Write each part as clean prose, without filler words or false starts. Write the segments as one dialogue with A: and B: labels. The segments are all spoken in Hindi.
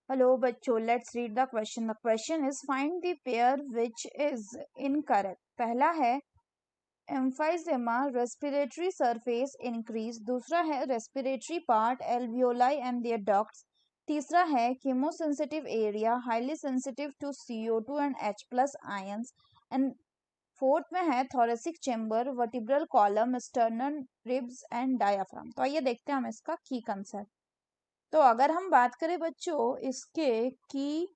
A: Hello बच्चों, let's read the question. The question is find the pair which is incorrect. पहला है emphysema respiratory surface increase, दूसरा है respiratory part alveoli and their ducts, तीसरा है chemosensitive area highly sensitive to CO2 and H plus ions, and fourth में है thoracic chamber vertebral column sternum ribs and diaphragm. तो आइए देखते हैं हम इसका की कंसेप्ट. तो अगर हम बात करें बच्चों इसके की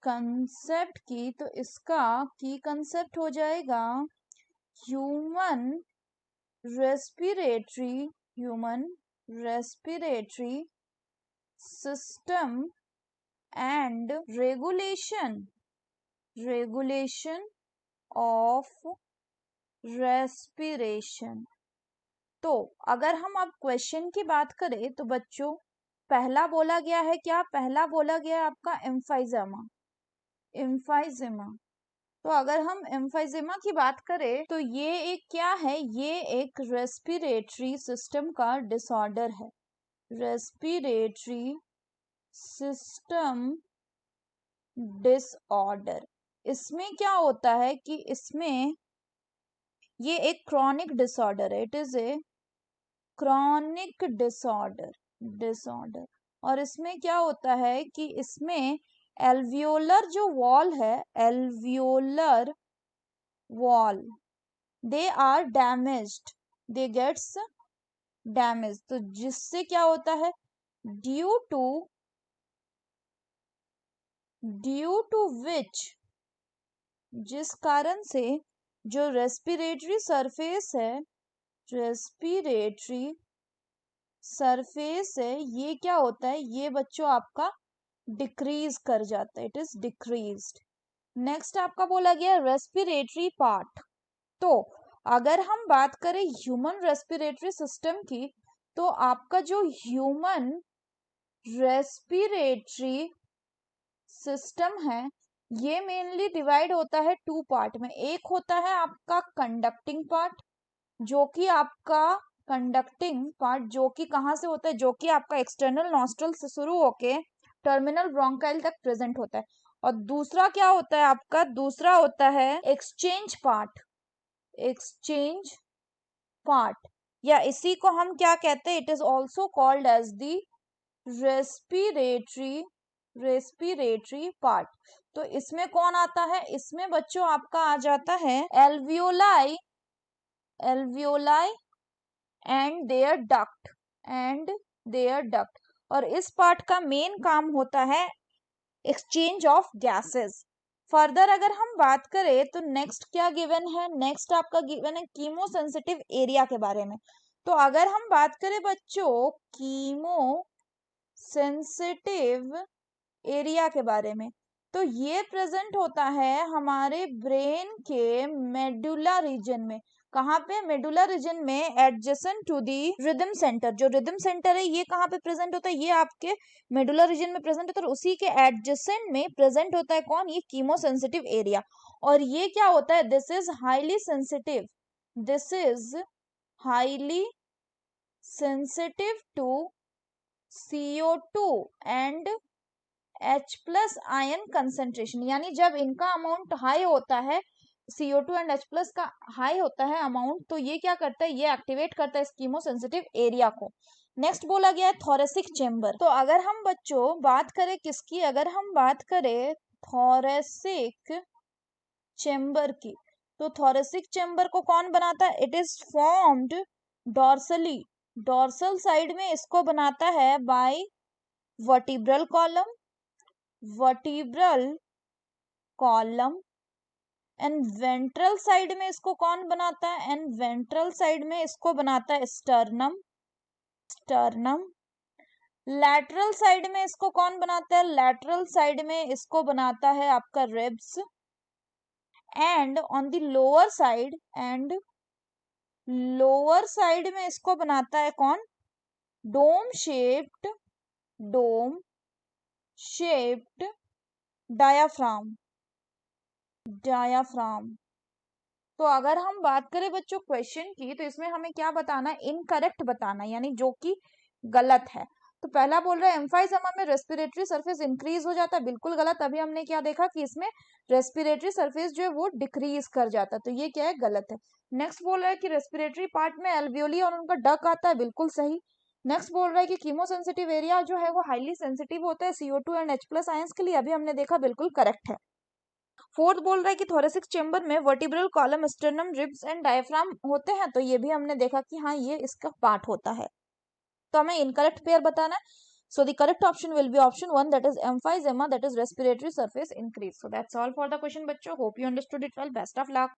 A: कंसेप्ट की, तो इसका की कंसेप्ट हो जाएगा human respiratory system and regulation of respiration. तो अगर हम अब क्वेश्चन की बात करें तो बच्चों पहला बोला गया है क्या? पहला बोला गया है आपका एम्फाइजेमा. तो अगर हम एम्फाइजेमा की बात करें तो ये एक क्या है? ये एक रेस्पिरेटरी सिस्टम का डिसऑर्डर है. Respiratory system disorder. इसमें क्या होता है कि इसमें ये एक क्रॉनिक डिसऑर्डर है. It is a chronic disorder. और इसमें क्या होता है कि इसमें एल्वियोलर जो वॉल है, alveolar wall, they are damaged, they gets damage. तो जिससे क्या होता है, ड्यू टू विच, जिस कारण से जो रेस्पिरेटरी सरफेस है, ये क्या होता है, ये बच्चों आपका डिक्रीज कर जाता है. It is decreased. नेक्स्ट आपका बोला गया रेस्पिरेटरी पार्ट. तो अगर हम बात करें ह्यूमन रेस्पिरेटरी सिस्टम की, तो आपका जो ह्यूमन रेस्पिरेटरी सिस्टम है ये मेनली डिवाइड होता है टू पार्ट में. एक होता है आपका कंडक्टिंग पार्ट, जो कि कहाँ से होता है, जो कि आपका एक्सटर्नल नॉस्ट्रल से शुरू होके टर्मिनल ब्रोंकाइल तक प्रेजेंट होता है. और दूसरा क्या होता है आपका? दूसरा होता है एक्सचेंज पार्ट, या इसी को हम क्या कहते हैं? It is also called as the respiratory part. तो इसमें कौन आता है? इसमें बच्चों आपका आ जाता है एल्वियोलाई एंड देयर डक्ट. और इस पार्ट का मेन काम होता है एक्सचेंज ऑफ गैसेस. फर्दर अगर हम बात करें तो नेक्स्ट क्या गिवन है? नेक्स्ट आपका गिवन है कीमो सेंसिटिव एरिया के बारे में. तो अगर हम बात करें बच्चों कीमो सेंसिटिव एरिया के बारे में, तो ये प्रेजेंट होता है हमारे ब्रेन के मेडुला रीजन में. कहाँ पे? मेडुला रीजन में adjacent to the rhythm centre. जो रिदम सेंटर है ये कहाँ पे प्रेजेंट होता है? ये आपके मेडुला रीजन में प्रेजेंट होता है. और उसी के एडजेसेंट में प्रेजेंट होता है कौन? ये कीमो सेंसिटिव एरिया. और ये क्या होता है? This is highly sensitive to CO2 and H plus ion concentration. यानी जब इनका अमाउंट हाई होता है, CO2 एंड H प्लस का हाई होता है अमाउंट, तो ये क्या करता है? ये एक्टिवेट करता है कीमो सेंसिटिव एरिया को. नेक्स्ट बोला गया है थोरेसिक चेम्बर. तो अगर हम बच्चों बात करें किसकी? अगर हम बात करें थोरेसिक चेम्बर की, तो थोरेसिक चेम्बर को कौन बनाता है? It is formed dorsal side में इसको बनाता है by vertebral column and ventral side में इसको कौन बनाता है? एंड वेंट्रल साइड में इसको बनाता है स्टर्नम. लैटरल साइड में इसको कौन बनाता है? लैटरल साइड में इसको बनाता है आपका ribs. And on the lower side में इसको बनाता है कौन? Dome shaped diaphragm. तो अगर हम बात करें बच्चों क्वेश्चन की, तो इसमें हमें क्या बताना है? इनकरेक्ट बताना, यानी जो कि गलत है. तो पहला बोल रहा है एम्फाइजेमा में रेस्पिरेटरी सरफेस इंक्रीज हो जाता है, बिल्कुल गलत। अभी हमने क्या देखा कि इसमें रेस्पिरेटरी सरफेस जो है वो डिक्रीज कर जाता है, तो ये क्या है, गलत है। नेक्स्ट बोल रहा है कि रेस्पिरेटरी पार्ट में एल्वियोली और उनका डक आता है, बिल्कुल सही। नेक्स्ट बोल रहा है कि कीमोसेंसिटिव एरिया जो है वो हाईली सेंसिटिव होता है CO2 एंड H+ आयंस के लिए, अभी हमने देखा, बिल्कुल करेक्ट है। फोर्थ बोल रहा है कि थोरेसिक चेंबर में vertebral column, sternum, ribs and diaphragm होते हैं, तो ये भी हमने देखा कि हाँ ये इसका पार्ट होता है। तो हमें इनकरेक्ट पेयर बताना है। So the correct option will be option 1, that is emphysema, that is respiratory surface increase. So that's all for the question बच्चों. Hope you understood it well. Best of luck.